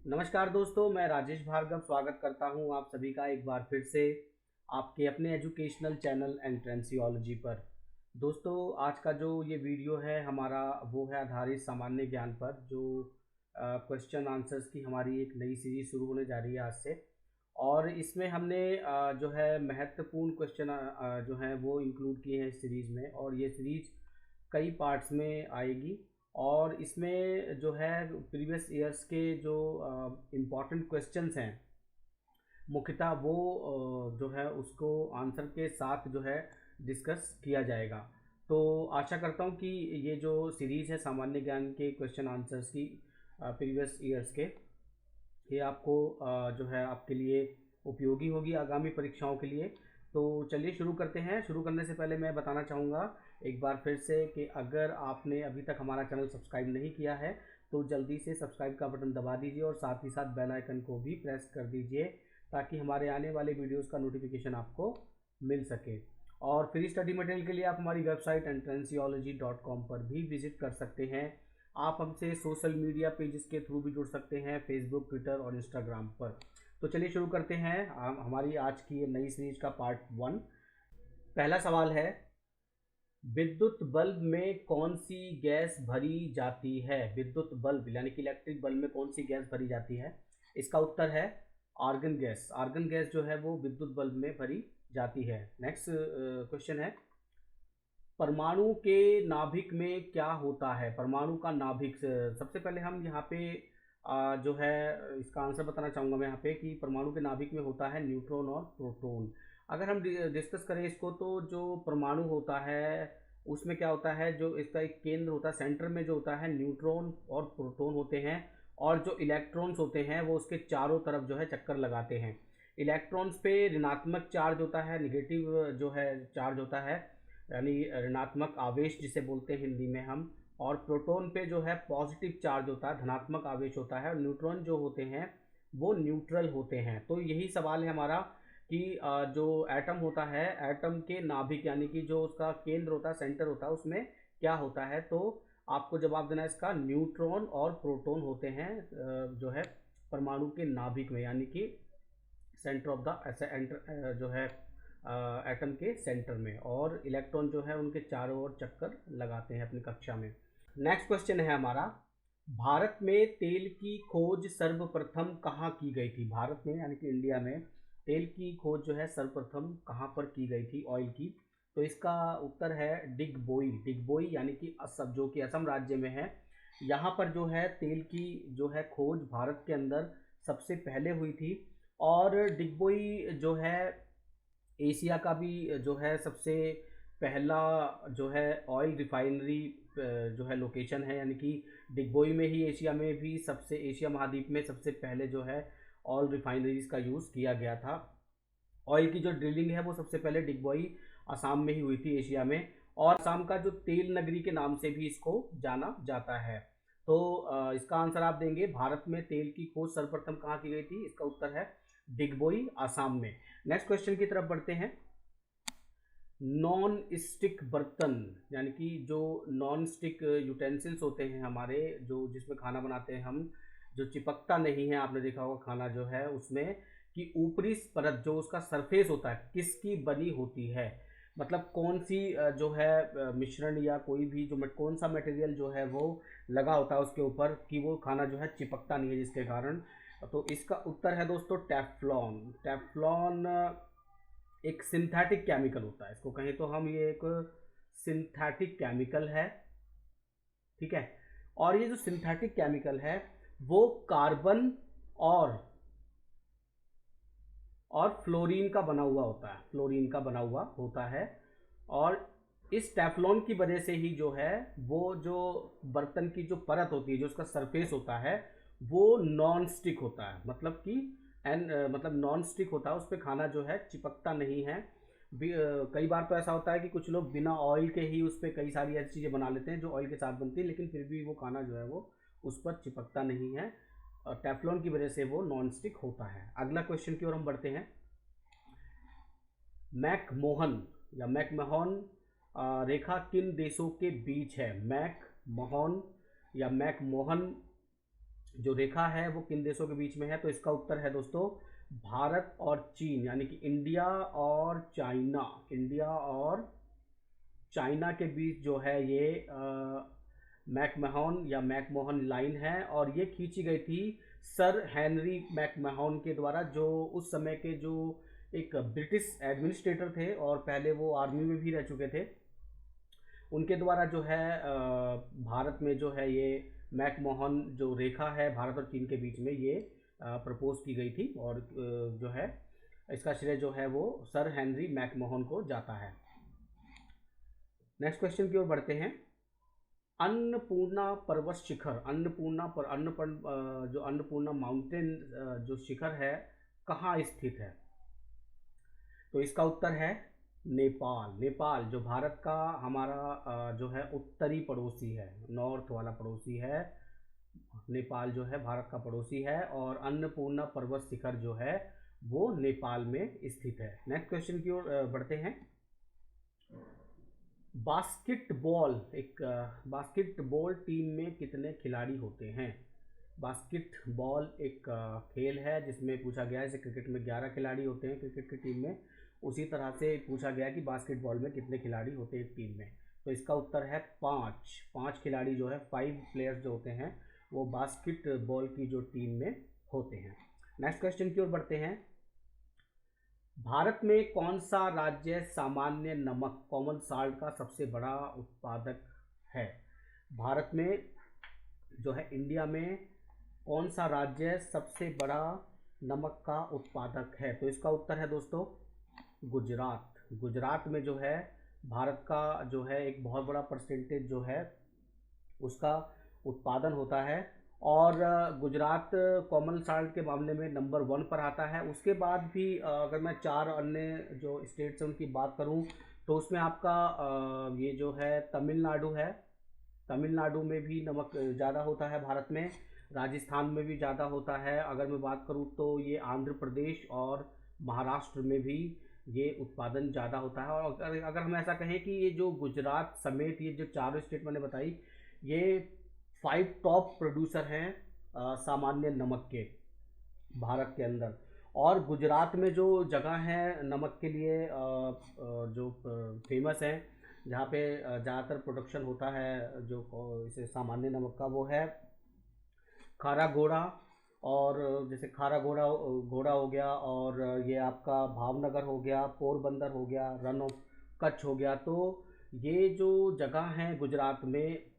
नमस्कार दोस्तों, मैं राजेश भार्गव स्वागत करता हूं आप सभी का एक बार फिर से आपके अपने एजुकेशनल चैनल एंट्रेंसियोलॉजी पर। दोस्तों, आज का जो ये वीडियो है हमारा वो है आधारित सामान्य ज्ञान पर, जो क्वेश्चन आंसर्स की हमारी एक नई सीरीज शुरू होने जा रही है आज से। और इसमें हमने जो है महत्वपूर्ण क्वेश्चन जो हैं वो इंक्लूड किए हैं इस सीरीज़ में, और ये सीरीज कई पार्ट्स में आएगी। और इसमें जो है प्रीवियस ईयर्स के जो इम्पॉर्टेंट क्वेश्चंस हैं मुख्यतः वो जो है उसको आंसर के साथ जो है डिस्कस किया जाएगा। तो आशा करता हूँ कि ये जो सीरीज़ है सामान्य ज्ञान के क्वेश्चन आंसर्स की प्रीवियस ईयर्स के, ये आपको जो है आपके लिए उपयोगी होगी आगामी परीक्षाओं के लिए। तो चलिए शुरू करते हैं। शुरू करने से पहले मैं बताना चाहूँगा एक बार फिर से कि अगर आपने अभी तक हमारा चैनल सब्सक्राइब नहीं किया है तो जल्दी से सब्सक्राइब का बटन दबा दीजिए और साथ ही साथ बेल आइकन को भी प्रेस कर दीजिए ताकि हमारे आने वाले वीडियोस का नोटिफिकेशन आपको मिल सके। और फ्री स्टडी मटेरियल के लिए आप हमारी वेबसाइट entranciology.com पर भी विजिट कर सकते हैं। आप हमसे सोशल मीडिया पेजेस के थ्रू भी जुड़ सकते हैं, फेसबुक, ट्विटर और इंस्टाग्राम पर। तो चलिए शुरू करते हैं हमारी आज की ये नई सीरीज का पार्ट 1। पहला सवाल है, विद्युत बल्ब में कौन सी गैस भरी जाती है? विद्युत बल्ब यानी कि इलेक्ट्रिक बल्ब में कौन सी गैस भरी जाती है? इसका उत्तर है आर्गन गैस। आर्गन गैस जो है वो विद्युत बल्ब में भरी जाती है। नेक्स्ट क्वेश्चन है, परमाणु के नाभिक में क्या होता है? परमाणु का नाभिक सबसे पहले हम यहाँ पे जो है इसका आंसर बताना चाहूँगा मैं यहाँ पे कि परमाणु के नाभिक में होता है न्यूट्रॉन और प्रोटॉन। अगर हम डिस्कस करें इसको तो जो परमाणु होता है उसमें क्या होता है, जो इसका एक केंद्र होता है, सेंटर में जो होता है न्यूट्रॉन और प्रोटॉन होते हैं, और जो इलेक्ट्रॉन्स होते हैं वो उसके चारों तरफ जो है चक्कर लगाते हैं। इलेक्ट्रॉन्स पे ऋणात्मक चार्ज होता है, निगेटिव जो है चार्ज होता है, यानी ऋणात्मक आवेश जिसे बोलते हैं हिंदी में हम। और प्रोटॉन पे जो है पॉजिटिव चार्ज होता है, धनात्मक आवेश होता है। और न्यूट्रॉन जो होते हैं वो न्यूट्रल होते हैं। तो यही सवाल है हमारा कि जो एटम होता है, एटम के नाभिक यानी कि जो उसका केंद्र होता है, सेंटर होता है, उसमें क्या होता है? तो आपको जवाब देना है इसका न्यूट्रॉन और प्रोटॉन होते हैं जो है परमाणु के नाभिक में, यानी कि सेंटर ऑफ द ऐसे जो है एटम के सेंटर में। और इलेक्ट्रॉन जो है उनके चारों ओर चक्कर लगाते हैं अपनी कक्षा में। नेक्स्ट क्वेश्चन है हमारा, भारत में तेल की खोज सर्वप्रथम कहाँ की गई थी? भारत में यानी कि इंडिया में तेल की खोज जो है सर्वप्रथम कहाँ पर की गई थी ऑयल की? तो इसका उत्तर है डिगबोई। डिगबोई यानी कि असम, जो कि असम राज्य में है। यहाँ पर जो है तेल की जो है खोज भारत के अंदर सबसे पहले हुई थी। और डिगबोई जो है एशिया का भी जो है सबसे पहला जो है ऑयल रिफाइनरी जो है लोकेशन है, यानी कि डिगबोई में ही एशिया में भी सबसे, एशिया महाद्वीप में सबसे पहले जो है ऑयल रिफाइनरीज का यूज़ किया गया था। ऑयल की जो ड्रिलिंग है वो सबसे पहले डिगबोई असम में ही हुई थी एशिया में। और असम का जो तेल नगरी के नाम से भी इसको जाना जाता है। तो इसका आंसर आप देंगे, भारत में तेल की खोज सर्वप्रथम कहाँ की गई थी? इसका उत्तर है डिगबोई असम में। नेक्स्ट क्वेश्चन की तरफ बढ़ते हैं। नॉन स्टिक बर्तन यानी कि जो नॉन स्टिक यूटेंसिल्स होते हैं हमारे, जो जिसमें खाना बनाते हैं हम, जो चिपकता नहीं है, आपने देखा होगा खाना जो है उसमें कि ऊपरी परत जो उसका सरफेस होता है किसकी बनी होती है? मतलब कौन सी जो है मिश्रण या कोई भी जो कौन सा मटेरियल जो है वो लगा होता है उसके ऊपर कि वो खाना जो है चिपकता नहीं है जिसके कारण? तो इसका उत्तर है दोस्तों टेफ्लॉन। टेफ्लॉन एक सिंथेटिक केमिकल होता है, इसको कहें तो हम, ये एक सिंथेटिक केमिकल है। ठीक है। और ये जो सिंथेटिक केमिकल है वो कार्बन और फ्लोरीन का बना हुआ होता है, फ्लोरीन का बना हुआ होता है। और इस टेफ्लॉन की वजह से ही जो है वो जो बर्तन की जो परत होती है, जो उसका सरफेस होता है, वो नॉन स्टिक होता है। मतलब कि मतलब नॉन स्टिक होता है, उस पर खाना जो है चिपकता नहीं है। कई बार तो ऐसा होता है कि कुछ लोग बिना ऑयल के ही उस पर कई सारी ऐसी चीज़ें बना लेते हैं जो ऑयल के साथ बनती है, लेकिन फिर भी वो खाना जो है वो उस पर चिपकता नहीं है। और टेफ्लॉन की वजह से वो नॉन स्टिक होता है। अगला क्वेश्चन की ओर हम बढ़ते हैं। मैकमोहन या मैकमोहन रेखा किन देशों के बीच है? मैकमोहन या मैकमोहन जो रेखा है वो किन देशों के बीच में है? तो इसका उत्तर है दोस्तों भारत और चीन, यानी कि इंडिया और चाइना, इंडिया और चाइना के बीच जो है ये मैकमोहन या मैकमोहन लाइन है, और ये खींची गई थी सर हेनरी मैकमोहन के द्वारा, जो उस समय के जो एक ब्रिटिश एडमिनिस्ट्रेटर थे और पहले वो आर्मी में भी रह चुके थे। उनके द्वारा जो है भारत में जो है ये मैकमोहन जो रेखा है भारत और चीन के बीच में ये प्रपोज की गई थी, और जो है इसका श्रेय जो है वो सर हेनरी मैकमोहन को जाता है। नेक्स्ट क्वेश्चन की ओर बढ़ते हैं। अन्नपूर्णा पर्वत शिखर, जो अन्नपूर्णा माउंटेन जो शिखर है कहाँ स्थित है? तो इसका उत्तर है नेपाल। नेपाल जो भारत का हमारा जो है उत्तरी पड़ोसी है, नॉर्थ वाला पड़ोसी है। नेपाल जो है भारत का पड़ोसी है, और अन्नपूर्णा पर्वत शिखर जो है वो नेपाल में स्थित है। नेक्स्ट क्वेश्चन की ओर बढ़ते हैं। बास्केटबॉल, एक बास्केटबॉल टीम में कितने खिलाड़ी होते हैं? बास्केटबॉल एक खेल है जिसमें पूछा गया है, जैसे क्रिकेट में 11 खिलाड़ी होते हैं क्रिकेट की टीम में, उसी तरह से पूछा गया कि बास्केटबॉल में कितने खिलाड़ी होते हैं एक टीम में? तो इसका उत्तर है 5 खिलाड़ी जो है 5 प्लेयर्स जो होते हैं वो बास्केटबॉल की जो टीम में होते हैं। नेक्स्ट क्वेश्चन की ओर बढ़ते हैं। भारत में कौन सा राज्य सामान्य नमक कॉमन साल्ट का सबसे बड़ा उत्पादक है? भारत में जो है इंडिया में कौन सा राज्य सबसे बड़ा नमक का उत्पादक है? तो इसका उत्तर है दोस्तों गुजरात। गुजरात में जो है भारत का जो है एक बहुत बड़ा परसेंटेज जो है उसका उत्पादन होता है, और गुजरात कॉमन साल्ट के मामले में नंबर 1 पर आता है। उसके बाद भी अगर मैं 4 अन्य जो स्टेट्स हैं उनकी बात करूं तो उसमें आपका ये जो है तमिलनाडु है, तमिलनाडु में भी नमक ज़्यादा होता है भारत में, राजस्थान में भी ज़्यादा होता है। अगर मैं बात करूं तो ये आंध्र प्रदेश और महाराष्ट्र में भी ये उत्पादन ज़्यादा होता है। और अगर हम ऐसा कहें कि ये जो गुजरात समेत ये जो 4 स्टेट मैंने बताई, ये 5 टॉप प्रोड्यूसर हैं सामान्य नमक के भारत के अंदर। और गुजरात में जो जगह है नमक के लिए जो फेमस है, जहाँ पे ज़्यादातर प्रोडक्शन होता है जो इसे सामान्य नमक का, वो है खारा घोड़ा, और जैसे खारा घोड़ा घोड़ा हो गया, और ये आपका भावनगर हो गया, पोरबंदर हो गया, रन ऑफ कच्छ हो गया। तो ये जो जगह हैं गुजरात में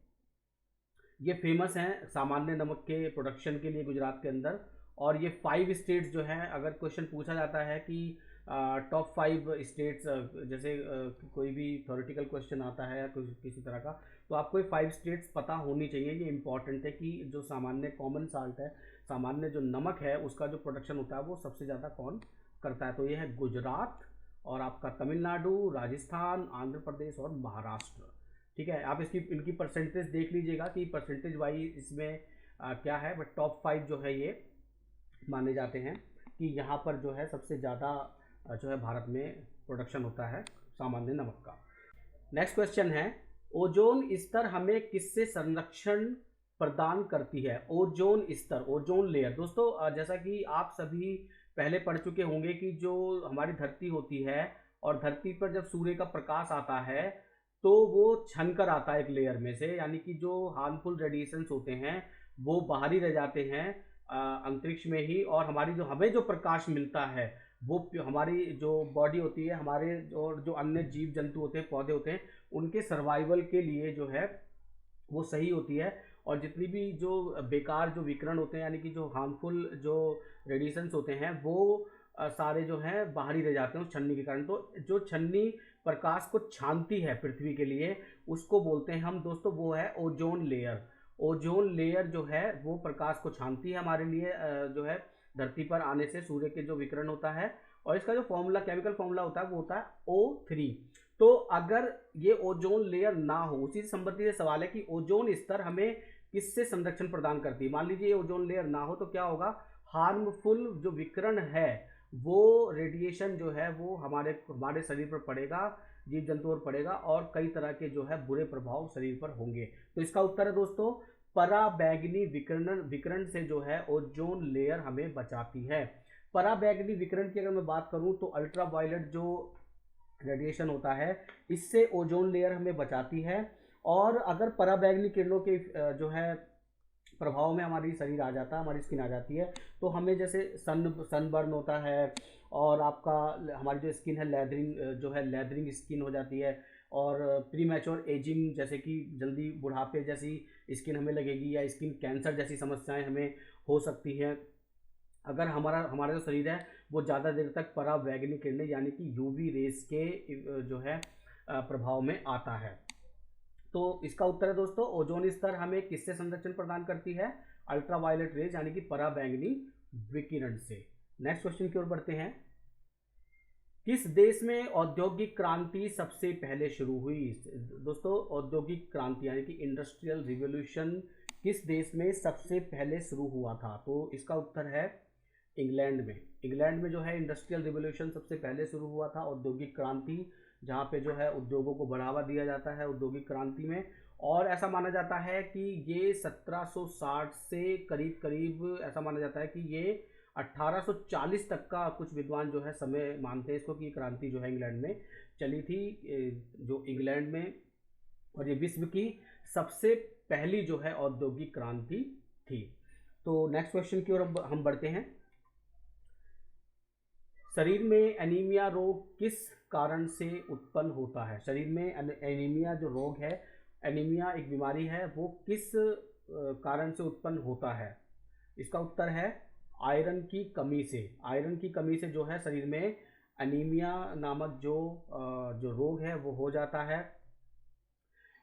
ये फेमस हैं सामान्य नमक के प्रोडक्शन के लिए गुजरात के अंदर। और ये 5 स्टेट्स जो हैं, अगर क्वेश्चन पूछा जाता है कि टॉप 5 स्टेट्स, जैसे कोई भी थ्योरेटिकल क्वेश्चन आता है या किसी तरह का, तो आपको ये 5 स्टेट्स पता होनी चाहिए। ये इंपॉर्टेंट है कि जो सामान्य कॉमन साल्ट है, सामान्य जो नमक है, उसका जो प्रोडक्शन होता है वो सबसे ज़्यादा कौन करता है? तो ये है गुजरात, और आपका तमिलनाडु, राजस्थान, आंध्र प्रदेश और महाराष्ट्र। ठीक है, आप इसकी इनकी परसेंटेज देख लीजिएगा कि परसेंटेज वाइज इसमें क्या है, बट टॉप 5 जो है ये माने जाते हैं कि यहाँ पर जो है सबसे ज़्यादा जो है भारत में प्रोडक्शन होता है सामान्य नमक का। नेक्स्ट क्वेश्चन है, ओजोन स्तर हमें किससे संरक्षण प्रदान करती है? ओजोन स्तर, ओजोन लेयर। दोस्तों जैसा कि आप सभी पहले पढ़ चुके होंगे कि जो हमारी धरती होती है, और धरती पर जब सूर्य का प्रकाश आता है तो वो छन कर आता है एक लेयर में से, यानी कि जो हार्मफुल रेडिएशंस होते हैं वो बाहरी रह जाते हैं अंतरिक्ष में ही, और हमें जो प्रकाश मिलता है वो हमारी जो बॉडी होती है, हमारे जो अन्य जीव जंतु होते हैं, पौधे होते हैं, उनके सर्वाइवल के लिए जो है वो सही होती है। और जितनी भी जो बेकार जो विकिरण होते हैं, यानी कि जो हार्मफुल जो रेडिएशंस होते हैं, वो सारे जो हैं बाहरी रह जाते हैं उस छन्नी के कारण। तो जो छन्नी प्रकाश को छानती है पृथ्वी के लिए, उसको बोलते हैं हम दोस्तों, वो है ओजोन लेयर। ओजोन लेयर जो है वो प्रकाश को छानती है हमारे लिए, जो है धरती पर आने से सूर्य के जो विकिरण होता है। और इसका जो फॉर्मूला, केमिकल फॉर्मूला होता है वो होता है O3। तो अगर ये ओजोन लेयर ना हो, उसी से संबंधित सवाल है कि ओजोन स्तर हमें किससे संरक्षण प्रदान करती है। मान लीजिए ये ओजोन लेयर ना हो तो क्या होगा, हार्मफुल जो विकिरण है वो रेडिएशन जो है वो हमारे शरीर पर पड़ेगा, जीव जंतु पर पड़ेगा, और कई तरह के जो है बुरे प्रभाव शरीर पर होंगे। तो इसका उत्तर है दोस्तों पराबैंगनी विकिरण विकिरण से जो है ओजोन लेयर हमें बचाती है। पराबैंगनी विकिरण की अगर मैं बात करूं तो अल्ट्रावायलेट जो रेडिएशन होता है इससे ओजोन लेयर हमें बचाती है। और अगर पराबैंगनी किरणों के जो है प्रभाव में हमारी शरीर आ जाता है, हमारी स्किन आ जाती है, तो हमें जैसे सनबर्न होता है, और आपका हमारी जो स्किन है लेदरिंग जो है लेदरिंग स्किन हो जाती है, और प्री मैच्योर एजिंग जैसे कि जल्दी बुढ़ापे जैसी स्किन हमें लगेगी, या स्किन कैंसर जैसी समस्याएं हमें हो सकती हैं अगर हमारा हमारा जो शरीर है वो ज़्यादा देर तक पराबैंगनी किरणें यानी कि यूवी रेस के जो है प्रभाव में आता है। तो इसका उत्तर है दोस्तों, ओजोन स्तर हमें किससे संरक्षण प्रदान करती है? अल्ट्रावायलेट रेज यानी कि पराबैंगनी विकिरण से। नेक्स्ट क्वेश्चन की ओर बढ़ते हैं। किस देश में औद्योगिक क्रांति सबसे पहले शुरू हुई? दोस्तों, औद्योगिक क्रांति यानी कि इंडस्ट्रियल रिवॉल्यूशन किस देश में सबसे पहले शुरू हुआ था? तो इसका उत्तर है इंग्लैंड में। इंग्लैंड में जो है इंडस्ट्रियल रिवॉल्यूशन सबसे पहले शुरू हुआ था, औद्योगिक क्रांति, जहाँ पे जो है उद्योगों को बढ़ावा दिया जाता है औद्योगिक क्रांति में। और ऐसा माना जाता है कि ये 1760 से करीब करीब ऐसा माना जाता है कि ये 1840 तक का कुछ विद्वान जो है समय मानते हैं इसको कि क्रांति जो है इंग्लैंड में चली थी, जो इंग्लैंड में, और ये विश्व की सबसे पहली जो है औद्योगिक क्रांति थी। तो नेक्स्ट क्वेश्चन की ओर हम बढ़ते हैं। शरीर में एनीमिया रोग किस कारण से उत्पन्न होता है? शरीर में एनीमिया जो रोग है, एनीमिया एक बीमारी है, वो किस कारण से उत्पन्न होता है? इसका उत्तर है आयरन की कमी से। आयरन की कमी से जो है शरीर में एनीमिया नामक जो रोग है वो हो जाता है।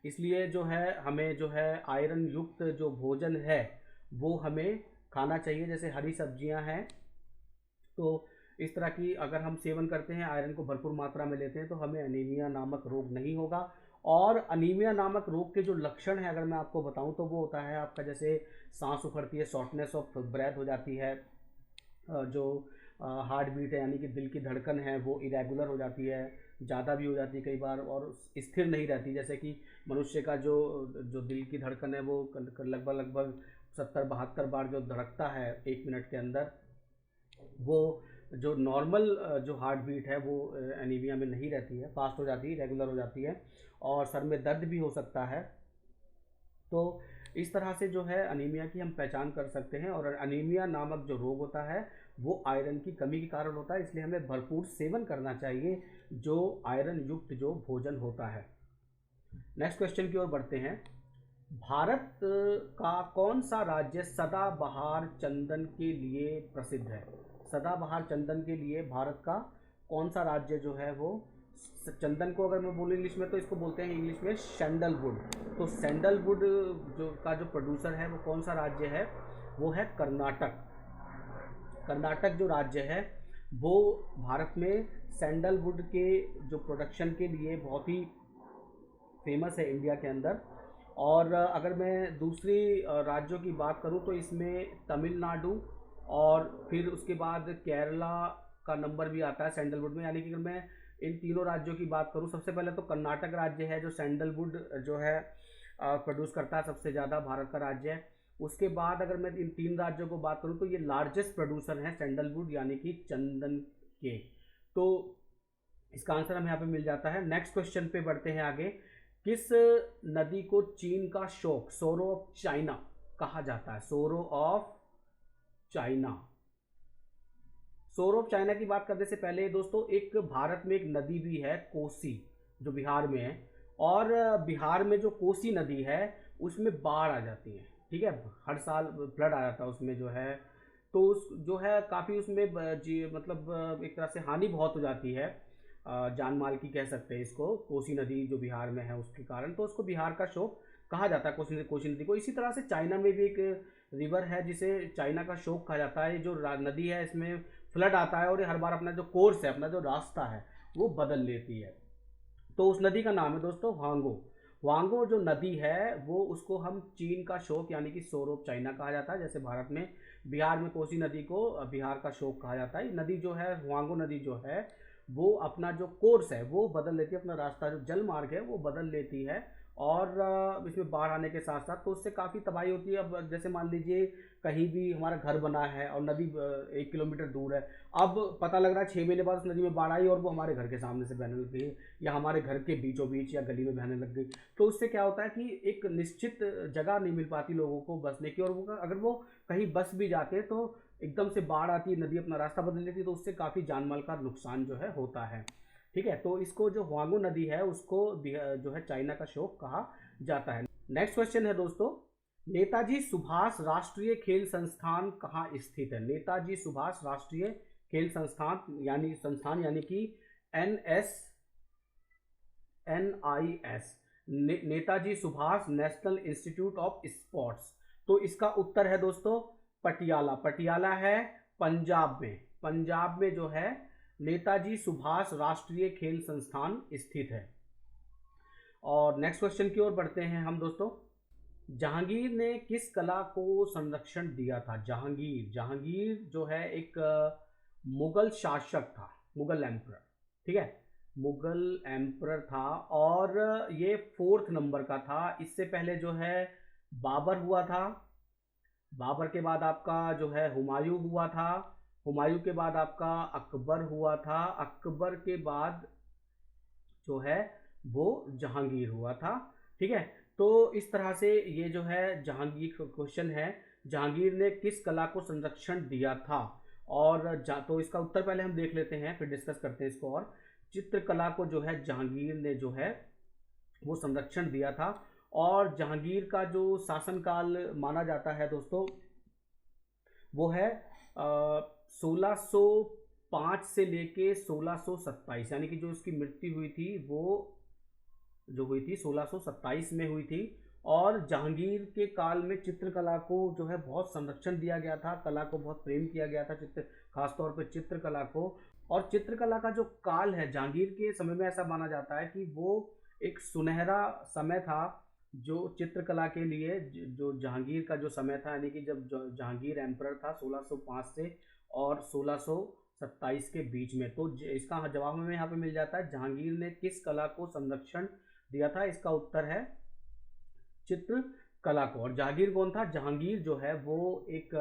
इसलिए जो है हमें जो है आयरन युक्त जो भोजन है वो हमें खाना चाहिए, जैसे हरी सब्जियां हैं, तो इस तरह की अगर हम सेवन करते हैं, आयरन को भरपूर मात्रा में लेते हैं, तो हमें अनीमिया नामक रोग नहीं होगा। और अनीमिया नामक रोग के जो लक्षण हैं अगर मैं आपको बताऊं तो वो होता है आपका जैसे सांस उखड़ती है, शॉर्टनेस ऑफ ब्रेथ हो जाती है, जो हार्ट बीट है यानी कि दिल की धड़कन है वो इरेगुलर हो जाती है, ज़्यादा भी हो जाती है कई बार, और स्थिर नहीं रहती। जैसे कि मनुष्य का जो जो दिल की धड़कन है वो लगभग लगभग 70-72 बार जो धड़कता है 1 मिनट के अंदर, वो जो नॉर्मल जो हार्ट बीट है वो एनीमिया में नहीं रहती है, फास्ट हो जाती है, रेगुलर हो जाती है, और सर में दर्द भी हो सकता है। तो इस तरह से जो है अनीमिया की हम पहचान कर सकते हैं। और अनीमिया नामक जो रोग होता है वो आयरन की कमी के कारण होता है, इसलिए हमें भरपूर सेवन करना चाहिए जो आयरन युक्त जो भोजन होता है। नेक्स्ट क्वेश्चन की ओर बढ़ते हैं। भारत का कौन सा राज्य सदाबहार चंदन के लिए प्रसिद्ध है? सदाबहार चंदन के लिए भारत का कौन सा राज्य जो है वो, चंदन को अगर मैं बोलूँ इंग्लिश में तो इसको बोलते हैं इंग्लिश में सैंडलवुड। तो सैंडलवुड जो प्रोड्यूसर है वो कौन सा राज्य है? वो है कर्नाटक। कर्नाटक जो राज्य है वो भारत में सैंडलवुड के जो प्रोडक्शन के लिए बहुत ही फेमस है इंडिया के अंदर। और अगर मैं दूसरी राज्यों की बात करूं तो इसमें तमिलनाडु और फिर उसके बाद केरला का नंबर भी आता है सैंडलवुड में। यानी कि अगर मैं इन तीनों राज्यों की बात करूं, सबसे पहले तो कर्नाटक राज्य है जो सैंडलवुड जो है प्रोड्यूस करता है, सबसे ज़्यादा भारत का राज्य है। उसके बाद अगर मैं इन 3 राज्यों को बात करूं तो ये लार्जेस्ट प्रोड्यूसर हैं सैंडलवुड यानी कि चंदन के। तो इसका आंसर हमें यहाँ पे मिल जाता है। नेक्स्ट क्वेश्चन पे बढ़ते हैं आगे। किस नदी को चीन का शोक, सोरो ऑफ चाइना कहा जाता है? सोरो ऑफ चाइना। सोरो ऑफ चाइना की बात करने से पहले दोस्तों, एक भारत में एक नदी भी है कोसी, जो बिहार में है, और बिहार में जो कोसी नदी है उसमें बाढ़ आ जाती है, ठीक है, हर साल फ्लड आ जाता है उसमें जो है। तो उस जो है काफ़ी उसमें मतलब एक तरह से हानि बहुत हो जाती है, जान माल की कह सकते हैं इसको, कोसी नदी जो बिहार में है उसके कारण। तो उसको बिहार का शोक कहा जाता है कोसी नदी को। इसी तरह से चाइना में भी एक रिवर है जिसे चाइना का शोक कहा जाता है। जो नदी है इसमें फ्लड आता है और ये हर बार अपना जो कोर्स है, अपना जो रास्ता है वो बदल लेती है। तो उस नदी का नाम है दोस्तों वांगो। वांगो जो नदी है वो उसको हम चीन का शोक यानी कि सोरो ऑफ चाइना कहा जाता है। जैसे भारत में बिहार में कोसी नदी को बिहार का शोक कहा जाता है। नदी जो है वांगो नदी जो है वो अपना जो कोर्स है वो बदल लेती है, अपना रास्ता जो जल मार्ग है वो बदल लेती है, और इसमें बाढ़ आने के साथ साथ तो उससे काफ़ी तबाही होती है। अब जैसे मान लीजिए कहीं भी हमारा घर बना है और नदी 1 किलोमीटर दूर है, अब पता लग रहा है 6 महीने बाद उस नदी में बाढ़ आई और वो हमारे घर के सामने से बहने लग गई या हमारे घर के बीचों बीच या गली में बहने लग गई। तो उससे क्या होता है कि एक निश्चित जगह नहीं मिल पाती लोगों को बसने की, और वो अगर वो कहीं बस भी जाते हैं तो एकदम से बाढ़ आती है, नदी अपना रास्ता बदल लेती है, तो उससे काफ़ी जान माल का नुकसान जो है होता है। ठीक है, तो इसको जो हुआंगो नदी है उसको जो है चाइना का शोक कहा जाता है। नेक्स्ट क्वेश्चन है दोस्तों, नेताजी सुभाष राष्ट्रीय खेल संस्थान कहाँ स्थित है? नेताजी सुभाष राष्ट्रीय खेल संस्थान यानी कि NIS, Netaji Subhash national institute of sports. तो इसका उत्तर है दोस्तों पटियाला। पटियाला है पंजाब में जो है नेताजी सुभाष राष्ट्रीय खेल संस्थान स्थित है। और नेक्स्ट क्वेश्चन की ओर बढ़ते हैं हम दोस्तों। जहांगीर ने किस कला को संरक्षण दिया था? जहांगीर जो है एक मुगल शासक था, मुगल एम्परर। ठीक है, मुगल एम्परर था और ये 4th नंबर का था। इससे पहले जो है बाबर हुआ था, बाबर के बाद आपका जो है हुमायूं हुआ था, हुमायूं के बाद आपका अकबर हुआ था, अकबर के बाद जो है वो जहांगीर हुआ था। ठीक है, तो इस तरह से ये जो है जहांगीर क्वेश्चन है, जहांगीर ने किस कला को संरक्षण दिया था? और तो इसका उत्तर पहले हम देख लेते हैं फिर डिस्कस करते हैं इसको। और चित्रकला को जो है जहांगीर ने जो है वो संरक्षण दिया था। और जहांगीर का जो शासनकाल माना जाता है दोस्तों वो है 1605 से लेके 1627, यानी कि जो उसकी मृत्यु हुई थी वो जो हुई थी 1627 में हुई थी। और जहांगीर के काल में चित्रकला को जो है बहुत संरक्षण दिया गया था, कला को बहुत प्रेम किया गया था, खासतौर पर चित्रकला को। और चित्रकला का जो काल है जहांगीर के समय में, ऐसा माना जाता है कि वो एक सुनहरा समय था जो चित्रकला के लिए, जो जहांगीर का जो समय था, यानी कि जब जहांगीर एम्परर था 1605 से और 1627 के बीच में। तो इसका जवाब हमें यहाँ पे मिल जाता है, जहांगीर ने किस कला को संरक्षण दिया था? इसका उत्तर है चित्रकला को। और जहांगीर कौन था? जहांगीर जो है वो एक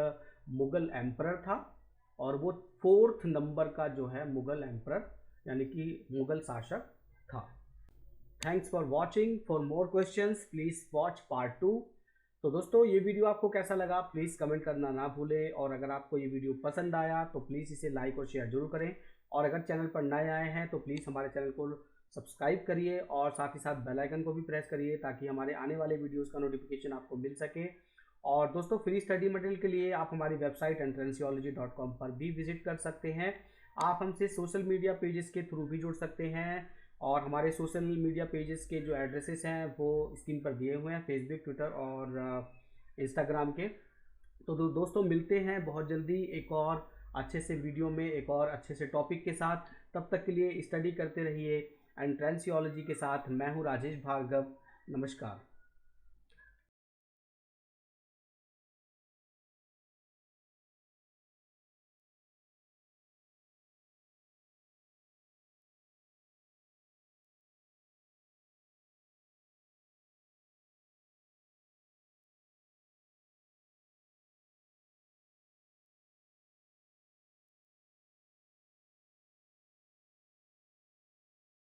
मुगल एम्परर था और वो 4th नंबर का जो है मुगल एम्परर यानी कि मुगल शासक था। Thanks for watching. For more questions please watch part 2। तो दोस्तों ये वीडियो आपको कैसा लगा प्लीज़ कमेंट करना ना भूलें, और अगर आपको ये वीडियो पसंद आया तो प्लीज़ इसे लाइक और शेयर जरूर करें। और अगर चैनल पर नए आए हैं तो प्लीज़ हमारे चैनल को सब्सक्राइब करिए और साथ ही साथ बेल आइकन को भी प्रेस करिए ताकि हमारे आने वाले वीडियोस का नोटिफिकेशन आपको मिल सके। और दोस्तों फ्री स्टडी मटेरियल के लिए आप हमारी वेबसाइट entrenciology.com पर भी विजिट कर सकते हैं। आप हमसे सोशल मीडिया पेजेस के थ्रू भी जुड़ सकते हैं, और हमारे सोशल मीडिया पेजेस के जो एड्रेसेस हैं वो स्क्रीन पर दिए हुए हैं, फेसबुक, ट्विटर और इंस्टाग्राम के। तो दोस्तों मिलते हैं बहुत जल्दी एक और अच्छे से वीडियो में, एक और अच्छे से टॉपिक के साथ। तब तक के लिए स्टडी करते रहिए एंट्रेंसियोलॉजी के साथ। मैं हूँ राजेश भार्गव। नमस्कार।